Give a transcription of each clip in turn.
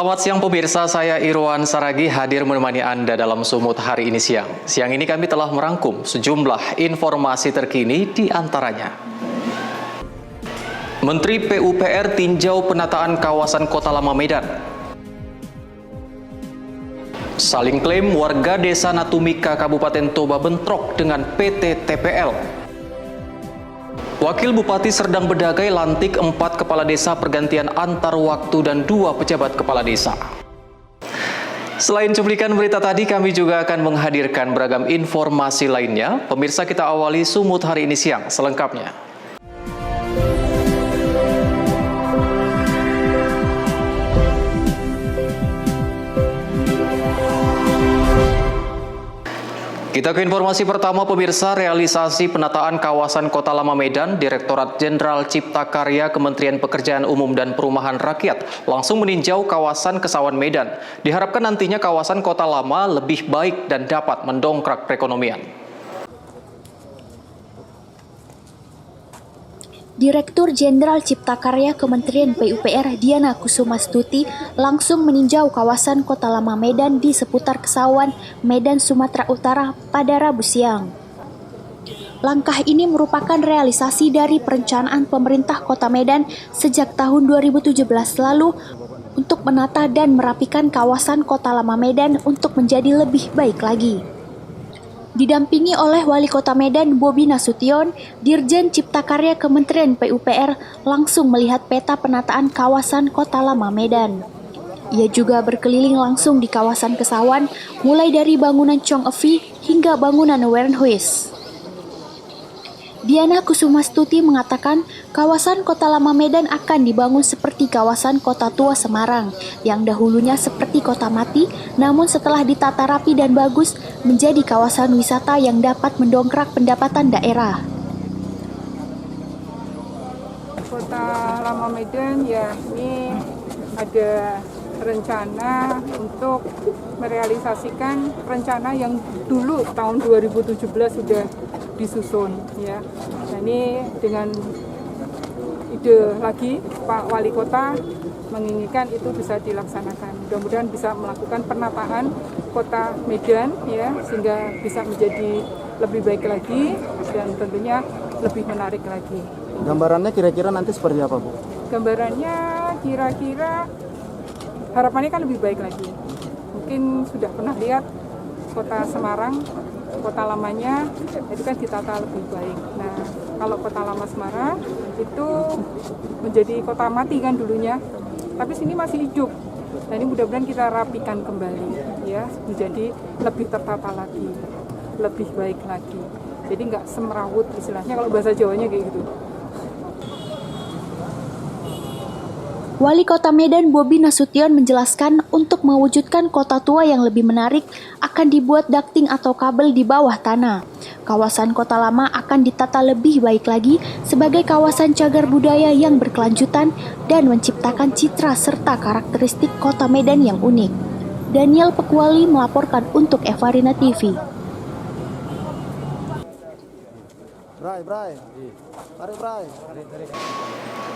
Selamat siang pemirsa, saya Irwan Saragi hadir menemani Anda dalam Sumut hari ini siang. Siang ini kami telah merangkum sejumlah informasi terkini di antaranya. Menteri PUPR tinjau penataan kawasan Kota Lama Medan. Saling klaim warga Desa Natumika Kabupaten Toba bentrok dengan PT TPL. Wakil Bupati Serdang Bedagai lantik 4 kepala desa pergantian antar waktu dan 2 pejabat kepala desa. Selain cuplikan berita tadi, kami juga akan menghadirkan beragam informasi lainnya. Pemirsa, kita awali Sumut hari ini siang selengkapnya. Kita ke informasi pertama pemirsa, realisasi penataan kawasan Kota Lama Medan, Direktorat Jenderal Cipta Karya Kementerian Pekerjaan Umum dan Perumahan Rakyat langsung meninjau kawasan Kesawan Medan. Diharapkan nantinya kawasan Kota Lama lebih baik dan dapat mendongkrak perekonomian. Direktur Jenderal Cipta Karya Kementerian PUPR Diana Kusumastuti langsung meninjau kawasan Kota Lama Medan di seputar Kesawan, Medan, Sumatera Utara pada Rabu siang. Langkah ini merupakan realisasi dari perencanaan pemerintah Kota Medan sejak tahun 2017 lalu untuk menata dan merapikan kawasan Kota Lama Medan untuk menjadi lebih baik lagi. Didampingi oleh Wali Kota Medan Bobi Nasution, Dirjen Cipta Karya Kementerian PUPR langsung melihat peta penataan kawasan Kota Lama Medan. Ia juga berkeliling langsung di kawasan Kesawan, mulai dari bangunan Chong Evi hingga bangunan Wernhuis. Diana Kusumastuti mengatakan kawasan Kota Lama Medan akan dibangun seperti kawasan Kota Tua Semarang yang dahulunya seperti kota mati, namun setelah ditata rapi dan bagus menjadi kawasan wisata yang dapat mendongkrak pendapatan daerah. Kota Lama Medan ya, ini ada rencana untuk merealisasikan rencana yang dulu tahun 2017 sudah disusun ya. Nah, ini dengan ide lagi Pak Wali Kota menginginkan itu bisa dilaksanakan. Mudah-mudahan bisa melakukan penataan Kota Medan ya, sehingga bisa menjadi lebih baik lagi dan tentunya lebih menarik lagi. Gambarannya kira-kira nanti seperti apa, Bu? Gambarannya kira-kira harapannya kan lebih baik lagi. Mungkin sudah pernah lihat Kota Semarang, kota lamanya itu kan ditata lebih baik. Nah, kalau Kota Lama Semarang itu menjadi kota mati kan dulunya, tapi sini masih hidup. Nah, ini mudah-mudahan kita rapikan kembali ya, menjadi lebih tertata lagi, lebih baik lagi. Jadi nggak semrawut istilahnya, kalau bahasa Jawanya kayak gitu. Wali Kota Medan Bobi Nasution menjelaskan untuk mewujudkan kota tua yang lebih menarik akan dibuat ducting atau kabel di bawah tanah. Kawasan Kota Lama akan ditata lebih baik lagi sebagai kawasan cagar budaya yang berkelanjutan dan menciptakan citra serta karakteristik Kota Medan yang unik. Daniel Pekuali melaporkan untuk Evarina TV.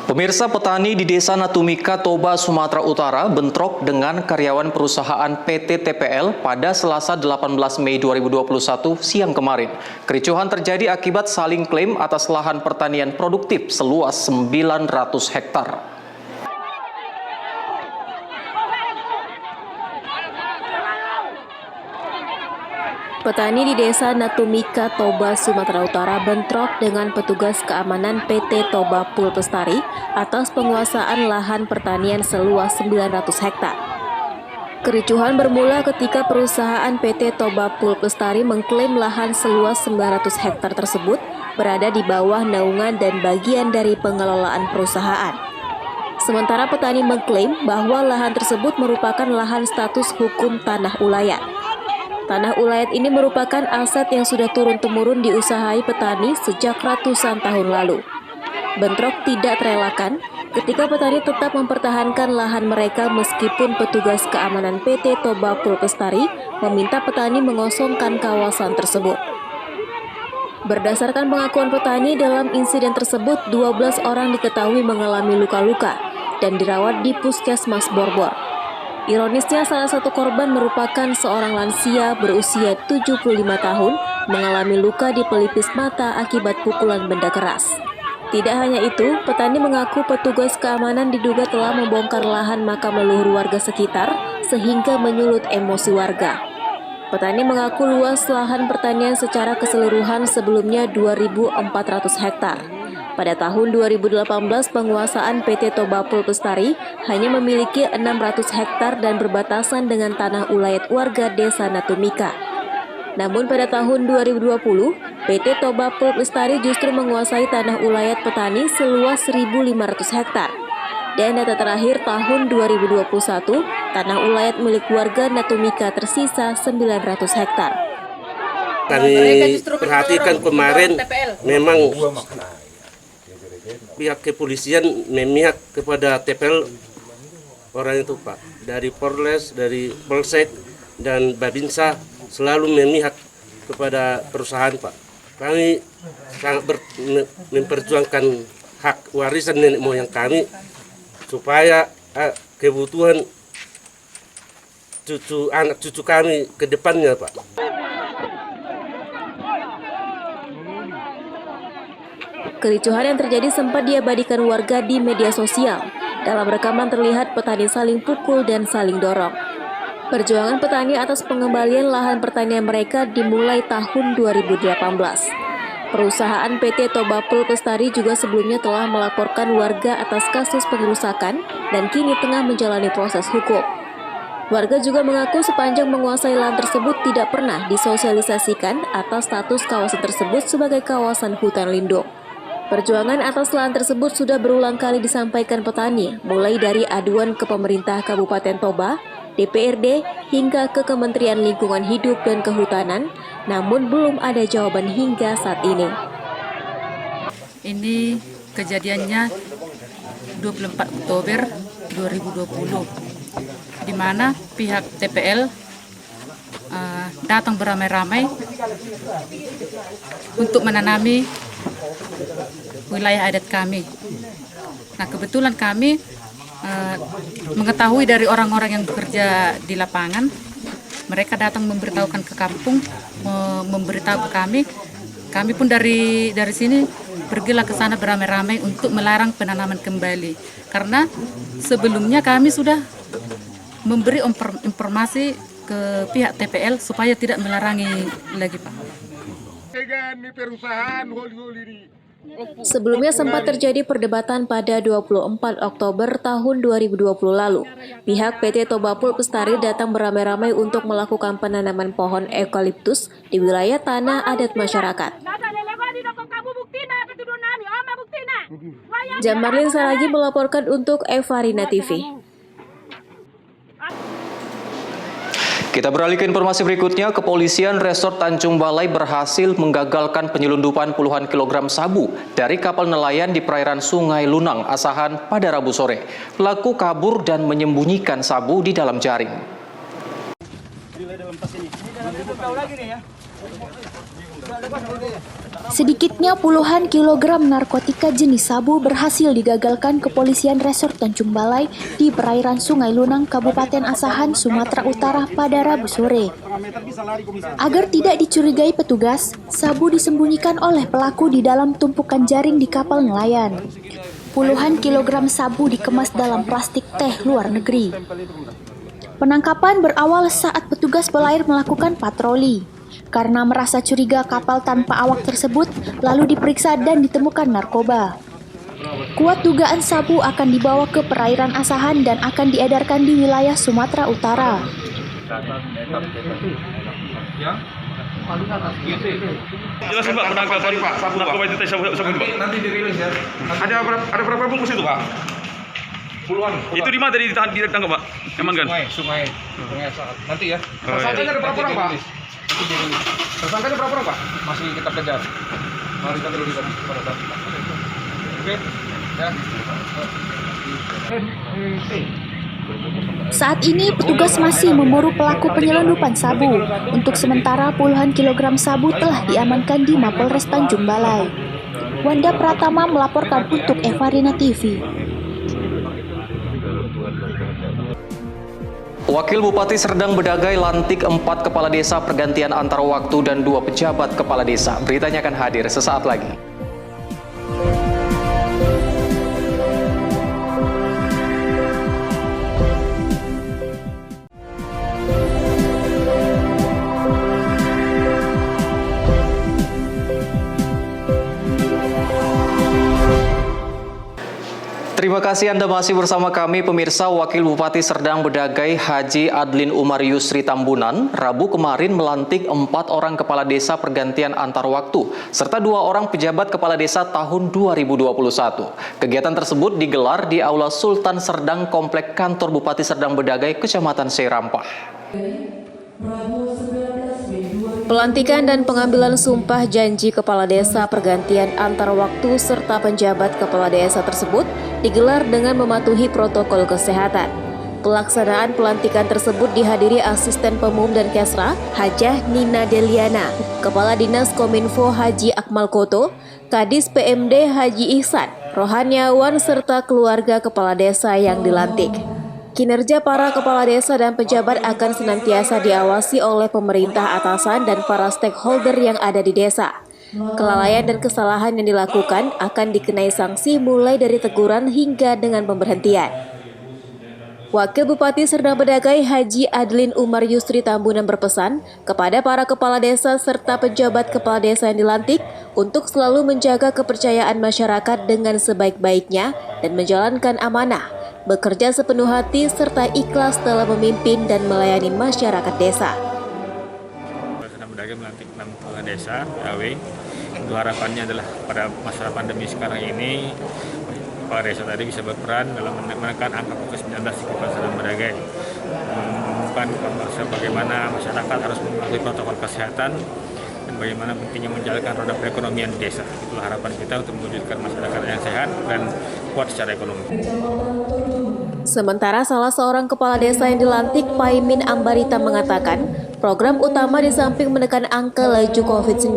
Pemirsa, petani di Desa Natumika, Toba, Sumatera Utara bentrok dengan karyawan perusahaan PT TPL pada Selasa 18 Mei 2021 siang kemarin. Kericuhan terjadi akibat saling klaim atas lahan pertanian produktif seluas 900 hektar. Petani di Desa Natumika, Toba, Sumatera Utara bentrok dengan petugas keamanan PT Toba Pulpestari atas penguasaan lahan pertanian seluas 900 hektar. Kericuhan bermula ketika perusahaan PT Toba Pulpestari mengklaim lahan seluas 900 hektar tersebut berada di bawah naungan dan bagian dari pengelolaan perusahaan. Sementara petani mengklaim bahwa lahan tersebut merupakan lahan status hukum tanah ulayat. Tanah ulayat ini merupakan aset yang sudah turun-temurun diusahai petani sejak ratusan tahun lalu. Bentrok tidak terelakkan ketika petani tetap mempertahankan lahan mereka meskipun petugas keamanan PT Toba Pulpestari meminta petani mengosongkan kawasan tersebut. Berdasarkan pengakuan petani, dalam insiden tersebut 12 orang diketahui mengalami luka-luka dan dirawat di Puskesmas Borbor. Ironisnya, salah satu korban merupakan seorang lansia berusia 75 tahun mengalami luka di pelipis mata akibat pukulan benda keras. Tidak hanya itu, petani mengaku petugas keamanan diduga telah membongkar lahan makam leluhur warga sekitar sehingga menyulut emosi warga. Petani mengaku luas lahan pertanian secara keseluruhan sebelumnya 2.400 hektar. Pada tahun 2018, penguasaan PT Toba Pulpestari hanya memiliki 600 hektar dan berbatasan dengan tanah ulayat warga desa Natumika. Namun pada tahun 2020, PT Toba Pulpestari justru menguasai tanah ulayat petani seluas 1.500 hektar. Dan data terakhir tahun 2021, tanah ulayat milik warga Natumika tersisa 900 hektar. Kami perhatikan kemarin memang pihak kepolisian memihak kepada TPL orang itu Pak. Dari Polres, dari Polsek, dan Babinsa selalu memihak kepada perusahaan Pak. Kami sangat memperjuangkan hak warisan nenek moyang kami supaya kebutuhan anak cucu kami ke depannya Pak. Kericuhan yang terjadi sempat diabadikan warga di media sosial. Dalam rekaman terlihat petani saling pukul dan saling dorong. Perjuangan petani atas pengembalian lahan pertanian mereka dimulai tahun 2018. Perusahaan PT Toba Pulpestari juga sebelumnya telah melaporkan warga atas kasus pengerusakan dan kini tengah menjalani proses hukum. Warga juga mengaku sepanjang menguasai lahan tersebut tidak pernah disosialisasikan atas status kawasan tersebut sebagai kawasan hutan lindung. Perjuangan atas lahan tersebut sudah berulang kali disampaikan petani, mulai dari aduan ke pemerintah Kabupaten Toba, DPRD, hingga ke Kementerian Lingkungan Hidup dan Kehutanan, namun belum ada jawaban hingga saat ini. Ini kejadiannya 24 Oktober 2020, di mana pihak TPL datang beramai-ramai untuk menanami wilayah adat kami. Nah, kebetulan kami mengetahui dari orang-orang yang bekerja di lapangan, mereka datang memberitahukan ke kampung, memberitahu ke kami. Kami pun dari sini pergilah ke sana beramai-ramai untuk melarang penanaman kembali. Karena sebelumnya kami sudah memberi informasi ke pihak TPL supaya tidak melarangi lagi, Pak. Sebelumnya sempat terjadi perdebatan pada 24 Oktober tahun 2020 lalu. Pihak PT Toba Pulpestari datang beramai-ramai untuk melakukan penanaman pohon eukaliptus di wilayah tanah adat masyarakat. Jamarlin Saragi melaporkan untuk Evarina TV. Kita beralih ke informasi berikutnya. Kepolisian Resort Tanjung Balai berhasil menggagalkan penyelundupan puluhan kilogram sabu dari kapal nelayan di perairan Sungai Lunang, Asahan pada Rabu sore. Pelaku kabur dan menyembunyikan sabu di dalam jaring. Sedikitnya puluhan kilogram narkotika jenis sabu berhasil digagalkan kepolisian Resort Tanjung Balai di perairan Sungai Lunang, Kabupaten Asahan, Sumatera Utara pada Rabu sore. Agar tidak dicurigai petugas, sabu disembunyikan oleh pelaku di dalam tumpukan jaring di kapal nelayan. Puluhan kilogram sabu dikemas dalam plastik teh luar negeri. Penangkapan berawal saat petugas pelair melakukan patroli. Karena merasa curiga kapal tanpa awak tersebut, lalu diperiksa dan ditemukan narkoba. Kuat dugaan sabu akan dibawa ke perairan Asahan dan akan diedarkan di wilayah Sumatera Utara. Jelasin Pak penangkapan narkoba itu sabu nanti dirilis ya. Ada berapa bungkus itu Pak? Puluhan. Itu di mana tadi ditangkap Pak? Emang kan? Sungai Asahan. Nanti ya. Tersangkanya ada berapa orang Pak? Tersangkanya berapa orang Pak? Masih kita kejar. Mari kita dulu pada saat kita. Oke. Ya. Saat ini petugas masih memburu pelaku penyelundupan sabu. Untuk sementara puluhan kilogram sabu telah diamankan di Mapolres Tanjung Balai. Wanda Pratama melaporkan untuk Evarina TV. Wakil Bupati Serdang Bedagai lantik 4 kepala desa pergantian antar waktu dan 2 pejabat kepala desa. Beritanya akan hadir sesaat lagi. Terima kasih Anda masih bersama kami pemirsa. Wakil Bupati Serdang Bedagai Haji Adlin Umar Yusri Tambunan Rabu kemarin melantik 4 orang kepala desa pergantian antar waktu serta 2 orang pejabat kepala desa tahun 2021. Kegiatan tersebut digelar di Aula Sultan Serdang Komplek Kantor Bupati Serdang Bedagai Kecamatan Seirampah. Pelantikan dan pengambilan sumpah janji kepala desa pergantian antar waktu serta penjabat kepala desa tersebut digelar dengan mematuhi protokol kesehatan. Pelaksanaan pelantikan tersebut dihadiri Asisten Pemum dan Kesra Hajah Nina Deliana, Kepala Dinas Kominfo Haji Akmal Koto, Kadis PMD Haji Ihsan, Rohaniawan serta keluarga kepala desa yang dilantik. Kinerja para kepala desa dan pejabat akan senantiasa diawasi oleh pemerintah atasan dan para stakeholder yang ada di desa. Kelalaian dan kesalahan yang dilakukan akan dikenai sanksi mulai dari teguran hingga dengan pemberhentian. Wakil Bupati Serdang Bedagai Haji Adlin Umar Yusri Tambunan berpesan kepada para kepala desa serta pejabat kepala desa yang dilantik untuk selalu menjaga kepercayaan masyarakat dengan sebaik-baiknya dan menjalankan amanah, bekerja sepenuh hati serta ikhlas dalam memimpin dan melayani masyarakat desa. Serdang Bedagai melantik 6 kepala desa PAW. Untuk harapannya adalah pada masa pandemi sekarang ini kepala desa tadi bisa berperan dalam menekan angka COVID-19 di Kepulauan Serdang Bedagai, mengumumkan bagaimana masyarakat harus mematuhi protokol kesehatan dan bagaimana pentingnya menjalankan roda perekonomian di desa. Itulah harapan kita untuk mewujudkan masyarakat yang sehat dan kuat secara ekonomi. Sementara salah seorang kepala desa yang dilantik, Paimin Ambarita, mengatakan program utama di samping menekan angka laju COVID-19,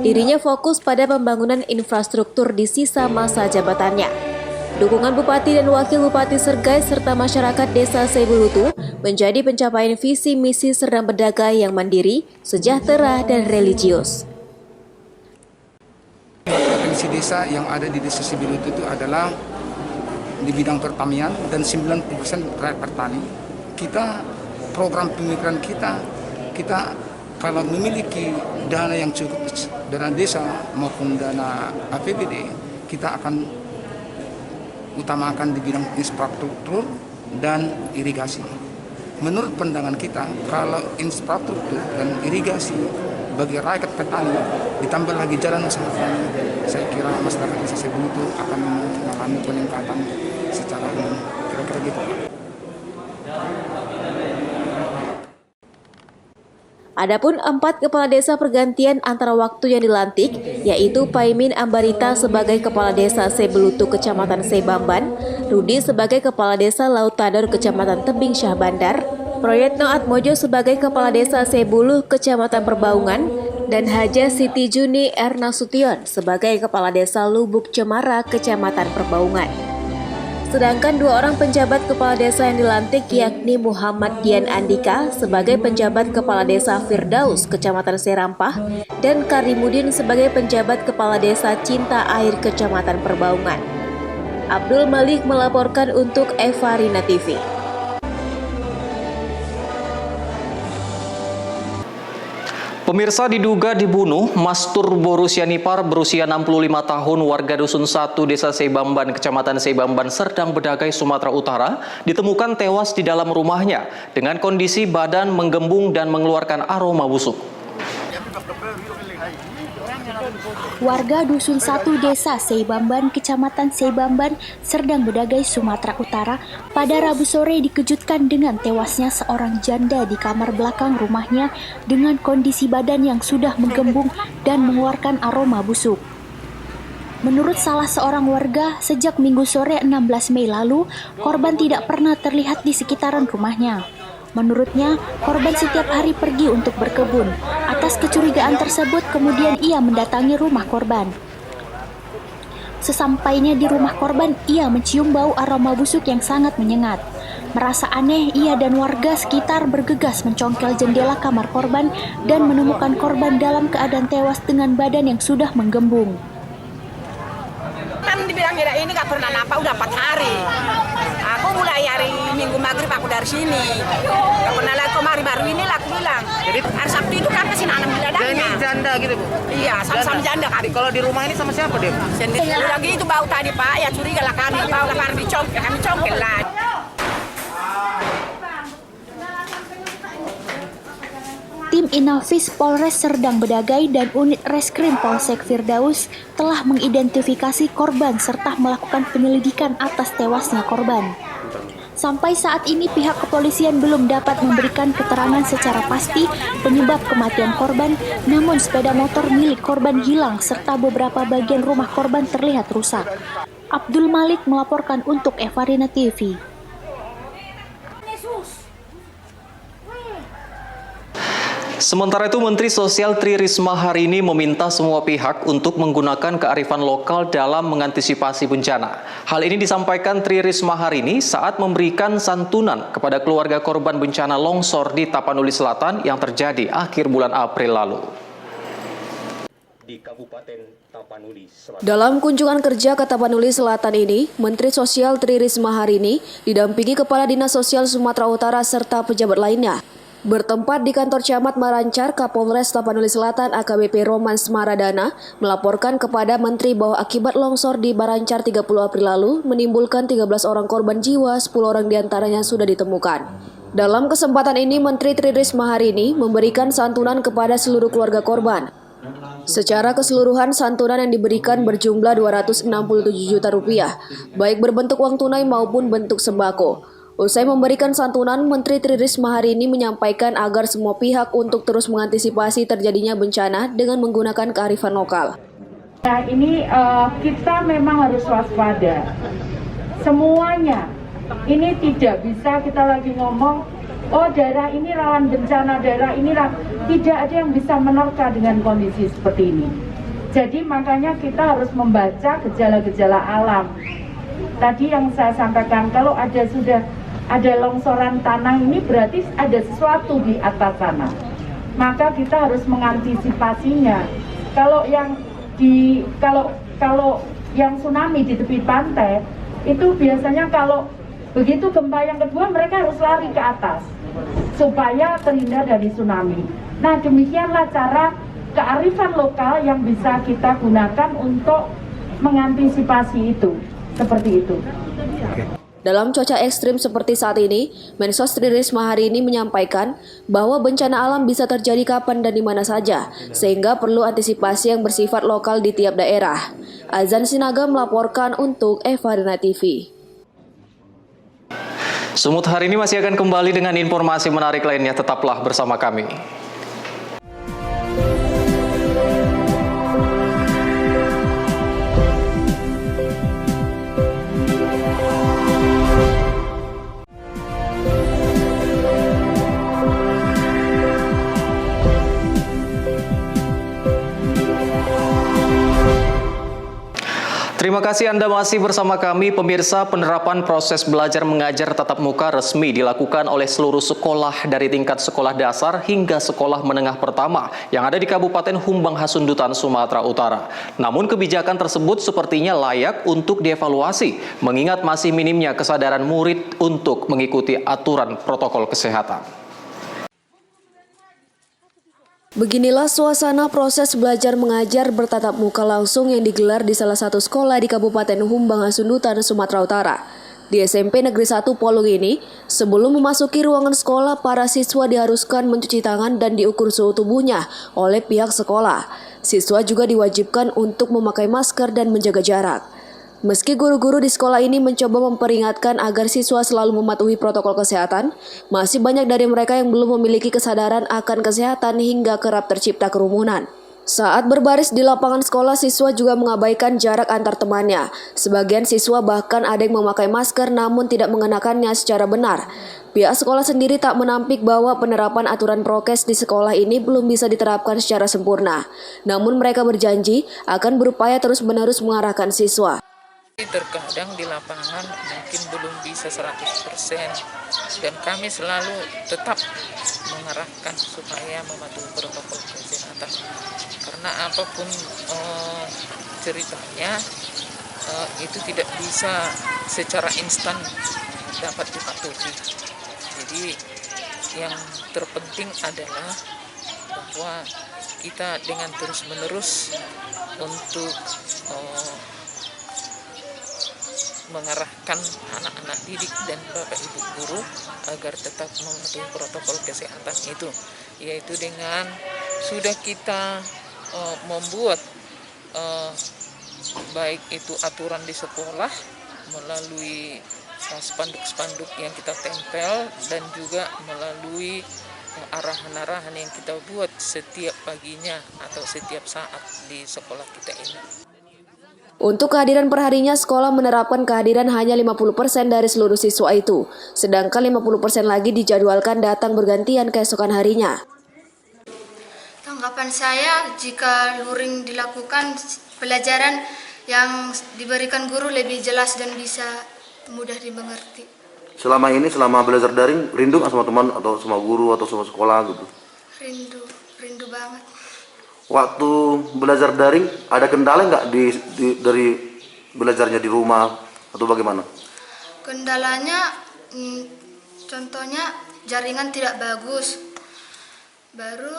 dirinya fokus pada pembangunan infrastruktur di sisa masa jabatannya. Dukungan Bupati dan Wakil Bupati Sergai serta masyarakat desa Sebulutu menjadi pencapaian visi misi Serdang Bedagai yang mandiri, sejahtera, dan religius. Provinsi desa yang ada di desa Sebulutu itu adalah di bidang pertanian dan 90% rakyat petani. Kita program pemikiran kita kalau memiliki dana yang cukup, dana desa maupun dana APBD, kita akan utamakan di bidang infrastruktur dan irigasi. Menurut pandangan kita, kalau infrastruktur dan irigasi bagi rakyat petani ditambah lagi jalan usaha, saya kira masyarakat desa Sebulutu akan mengalami peningkatan secara umum. Kira-kira gitu. Adapun 4 kepala desa pergantian antara waktu yang dilantik, yaitu Paimin Ambarita sebagai Kepala Desa Sebulutu Kecamatan Sebamban, Rudi sebagai Kepala Desa Lautador Kecamatan Tebing Syah Bandar, Proyetno Atmojo sebagai Kepala Desa Sebuluh Kecamatan Perbaungan, dan Haja Siti Juni Ernasution sebagai Kepala Desa Lubuk Cemara Kecamatan Perbaungan. Sedangkan 2 orang penjabat kepala desa yang dilantik yakni Muhammad Dian Andika sebagai penjabat kepala desa Firdaus Kecamatan Seirampah dan Karimudin sebagai penjabat kepala desa Cinta Air Kecamatan Perbaungan. Abdul Malik melaporkan untuk Eva Rina TV. Pemirsa, diduga dibunuh, Mastur Borusianipar berusia 65 tahun warga Dusun 1 Desa Sebamban, Kecamatan Sebamban, Serdang Bedagai, Sumatera Utara, ditemukan tewas di dalam rumahnya dengan kondisi badan menggembung dan mengeluarkan aroma busuk. Warga Dusun 1 Desa Sebamban, Kecamatan Sebamban, Serdang Bedagai, Sumatera Utara, pada Rabu sore dikejutkan dengan tewasnya seorang janda di kamar belakang rumahnya dengan kondisi badan yang sudah menggembung dan mengeluarkan aroma busuk. Menurut salah seorang warga, sejak Minggu sore 16 Mei lalu, korban tidak pernah terlihat di sekitaran rumahnya. Menurutnya, korban setiap hari pergi untuk berkebun. Atas kecurigaan tersebut, kemudian ia mendatangi rumah korban. Sesampainya di rumah korban, ia mencium bau aroma busuk yang sangat menyengat. Merasa aneh, ia dan warga sekitar bergegas mencongkel jendela kamar korban dan menemukan korban dalam keadaan tewas dengan badan yang sudah menggembung. Kan dibilang ini nggak pernah nampak udah 4 hari. Aku mulai hari Minggu maghrib aku dari sini. Nggak pernah lagi kemarin baru ini lah aku bilang. Jadi hari Sabtu itu kan kesini anak biladangnya. Ini janda gitu Bu? Iya, sama-sama janda kan. Kalau di rumah ini sama siapa dia? Sendiri lagi itu bau tadi Pak, ya curiga lah kami. Bau lah kami congkel lah. Tim Inafis Polres Serdang Bedagai dan unit Reskrim Polsek Firdaus telah mengidentifikasi korban serta melakukan penyelidikan atas tewasnya korban. Sampai saat ini pihak kepolisian belum dapat memberikan keterangan secara pasti penyebab kematian korban, namun sepeda motor milik korban hilang serta beberapa bagian rumah korban terlihat rusak. Abdul Malik melaporkan untuk Evarina TV. Sementara itu, Menteri Sosial Tri Risma hari ini meminta semua pihak untuk menggunakan kearifan lokal dalam mengantisipasi bencana. Hal ini disampaikan Tri Risma hari ini saat memberikan santunan kepada keluarga korban bencana longsor di Tapanuli Selatan yang terjadi akhir bulan April lalu. Di Kabupaten Tapanuli Selatan. Dalam kunjungan kerja ke Tapanuli Selatan ini, Menteri Sosial Tri Risma hari ini didampingi Kepala Dinas Sosial Sumatera Utara serta pejabat lainnya. Bertempat di kantor Camat Marancar, Kapolres Tapanuli Selatan AKBP Roman Smaradana melaporkan kepada Menteri bahwa akibat longsor di Barancar 30 April lalu menimbulkan 13 orang korban jiwa, 10 orang diantaranya sudah ditemukan. Dalam kesempatan ini, Menteri Tri Risma hari ini memberikan santunan kepada seluruh keluarga korban. Secara keseluruhan, santunan yang diberikan berjumlah Rp267 juta, baik berbentuk uang tunai maupun bentuk sembako. Usai memberikan santunan, Menteri Tri Risma hari ini menyampaikan agar semua pihak untuk terus mengantisipasi terjadinya bencana dengan menggunakan kearifan lokal. Nah, ini kita memang harus waspada. Semuanya, ini tidak bisa kita lagi ngomong, oh daerah ini rawan bencana, daerah ini tidak ada yang bisa menerka dengan kondisi seperti ini. Jadi makanya kita harus membaca gejala-gejala alam. Tadi yang saya sampaikan, kalau ada longsoran tanah ini berarti ada sesuatu di atas sana. Maka kita harus mengantisipasinya. Kalau yang tsunami di tepi pantai itu biasanya kalau begitu gempa yang kedua mereka harus lari ke atas supaya terhindar dari tsunami. Nah, demikianlah cara kearifan lokal yang bisa kita gunakan untuk mengantisipasi itu. Seperti itu. Dalam cuaca ekstrim seperti saat ini, Mensos Tri Risma hari ini menyampaikan bahwa bencana alam bisa terjadi kapan dan di mana saja, sehingga perlu antisipasi yang bersifat lokal di tiap daerah. Azan Sinaga melaporkan untuk Evarina TV. Sumut hari ini masih akan kembali dengan informasi menarik lainnya. Tetaplah bersama kami. Terima kasih Anda masih bersama kami, pemirsa. Penerapan proses belajar mengajar tatap muka resmi dilakukan oleh seluruh sekolah dari tingkat sekolah dasar hingga sekolah menengah pertama yang ada di Kabupaten Humbang Hasundutan, Sumatera Utara. Namun kebijakan tersebut sepertinya layak untuk dievaluasi, mengingat masih minimnya kesadaran murid untuk mengikuti aturan protokol kesehatan. Beginilah suasana proses belajar mengajar bertatap muka langsung yang digelar di salah satu sekolah di Kabupaten Humbang Hasundutan, Sumatera Utara. Di SMP Negeri 1 Polong ini, sebelum memasuki ruangan sekolah, para siswa diharuskan mencuci tangan dan diukur suhu tubuhnya oleh pihak sekolah. Siswa juga diwajibkan untuk memakai masker dan menjaga jarak. Meski guru-guru di sekolah ini mencoba memperingatkan agar siswa selalu mematuhi protokol kesehatan, masih banyak dari mereka yang belum memiliki kesadaran akan kesehatan hingga kerap tercipta kerumunan. Saat berbaris di lapangan sekolah, siswa juga mengabaikan jarak antar temannya. Sebagian siswa bahkan ada yang memakai masker namun tidak mengenakannya secara benar. Pihak sekolah sendiri tak menampik bahwa penerapan aturan prokes di sekolah ini belum bisa diterapkan secara sempurna. Namun mereka berjanji akan berupaya terus-menerus mengarahkan siswa. Terkadang di lapangan mungkin belum bisa 100% dan kami selalu tetap mengarahkan supaya mematuhi protokol kesehatan karena apapun ceritanya itu tidak bisa secara instan dapat dipatuhi. Jadi yang terpenting adalah bahwa kita dengan terus-menerus untuk mengarahkan anak-anak didik dan bapak ibu guru agar tetap mematuhi protokol kesehatan itu, yaitu dengan sudah kita membuat baik itu aturan di sekolah melalui spanduk-spanduk yang kita tempel dan juga melalui arahan-arahan yang kita buat setiap paginya atau setiap saat di sekolah kita ini. Untuk kehadiran perharinya, sekolah menerapkan kehadiran hanya 50% dari seluruh siswa itu, sedangkan 50% lagi dijadwalkan datang bergantian keesokan harinya. Tanggapan saya, jika luring dilakukan, pelajaran yang diberikan guru lebih jelas dan bisa mudah dimengerti. Selama ini, selama belajar daring, rindu nggak sama teman atau sama guru atau sama sekolah gitu? Rindu banget. Waktu belajar daring ada kendala nggak dari belajarnya di rumah atau bagaimana? Kendalanya, contohnya jaringan tidak bagus, baru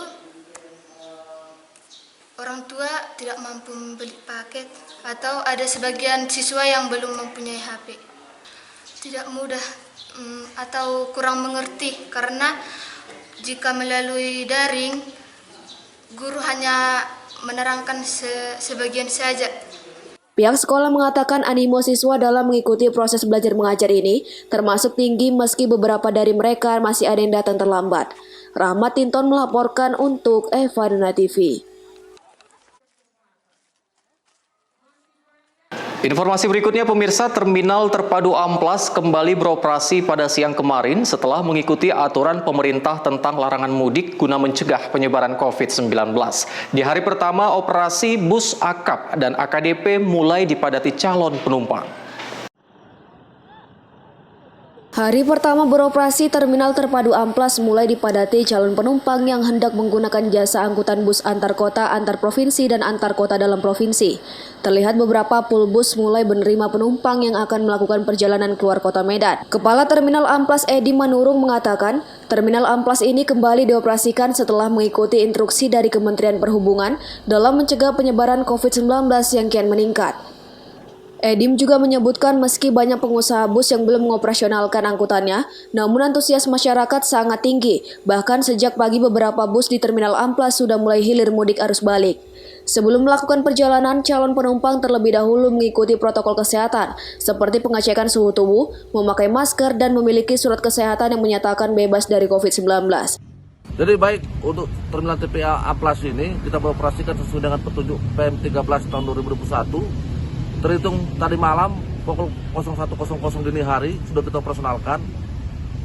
orang tua tidak mampu membeli paket atau ada sebagian siswa yang belum mempunyai HP. Tidak mudah atau kurang mengerti karena jika melalui daring guru hanya menerangkan sebagian saja. Pihak sekolah mengatakan animo siswa dalam mengikuti proses belajar mengajar ini termasuk tinggi meski beberapa dari mereka masih ada yang datang terlambat. Rahmat Tinton melaporkan untuk Evaduna TV. Informasi berikutnya, pemirsa, Terminal Terpadu Amplas kembali beroperasi pada siang kemarin setelah mengikuti aturan pemerintah tentang larangan mudik guna mencegah penyebaran COVID-19. Di hari pertama operasi, bus AKAP dan AKDP mulai dipadati calon penumpang. Hari pertama beroperasi, Terminal Terpadu Amplas mulai dipadati calon penumpang yang hendak menggunakan jasa angkutan bus antar kota, antar provinsi, dan antar kota dalam provinsi. Terlihat beberapa pool bus mulai menerima penumpang yang akan melakukan perjalanan keluar kota Medan. Kepala Terminal Amplas Edi Manurung mengatakan, Terminal Amplas ini kembali dioperasikan setelah mengikuti instruksi dari Kementerian Perhubungan dalam mencegah penyebaran COVID-19 yang kian meningkat. Edim juga menyebutkan meski banyak pengusaha bus yang belum mengoperasionalkan angkutannya, namun antusias masyarakat sangat tinggi. Bahkan sejak pagi beberapa bus di Terminal Amplas sudah mulai hilir mudik arus balik. Sebelum melakukan perjalanan, calon penumpang terlebih dahulu mengikuti protokol kesehatan, seperti pengecekan suhu tubuh, memakai masker, dan memiliki surat kesehatan yang menyatakan bebas dari COVID-19. Jadi baik untuk Terminal TPA Amplas ini kita beroperasikan sesuai dengan petunjuk PM 13 tahun 2021. Terhitung tadi malam pukul 01.00 dini hari sudah kita operasionalkan.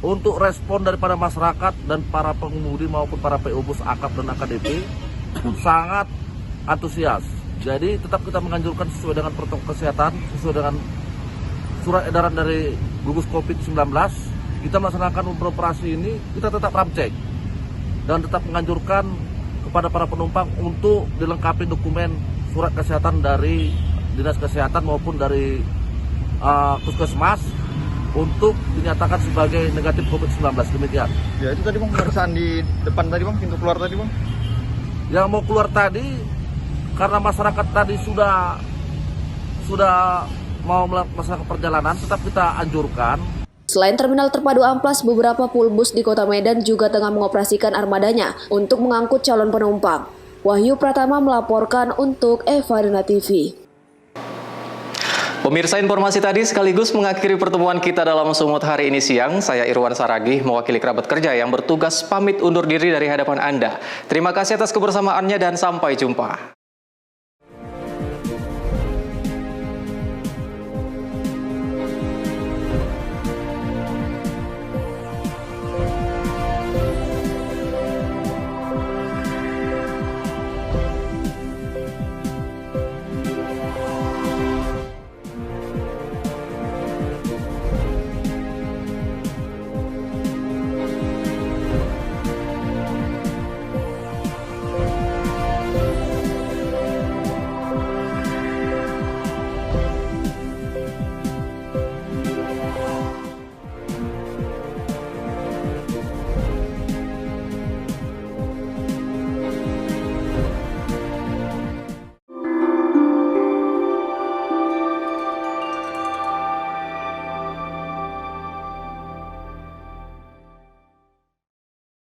Untuk respon daripada masyarakat dan para pengemudi maupun para PO bus AKAP dan AKDP sangat antusias. Jadi tetap kita menganjurkan sesuai dengan protokol kesehatan, sesuai dengan surat edaran dari gugus COVID-19. Kita melaksanakan beroperasi ini, kita tetap ramcek dan tetap menganjurkan kepada para penumpang untuk dilengkapi dokumen surat kesehatan dari Dinas Kesehatan maupun dari Puskesmas untuk dinyatakan sebagai negatif COVID-19. Demikian. Ya, itu tadi Bang, pemeriksaan di depan tadi Bang, pintu keluar tadi Bang. Yang mau keluar tadi karena masyarakat tadi sudah mau melaksanakan perjalanan, tetap kita anjurkan. Selain Terminal Terpadu Amplas, beberapa pool bus di Kota Medan juga tengah mengoperasikan armadanya untuk mengangkut calon penumpang. Wahyu Pratama melaporkan untuk Evaduna TV. Pemirsa, informasi tadi sekaligus mengakhiri pertemuan kita dalam Sumut hari ini siang. Saya Irwan Saragih, mewakili kerabat kerja yang bertugas pamit undur diri dari hadapan Anda. Terima kasih atas kebersamaannya dan sampai jumpa.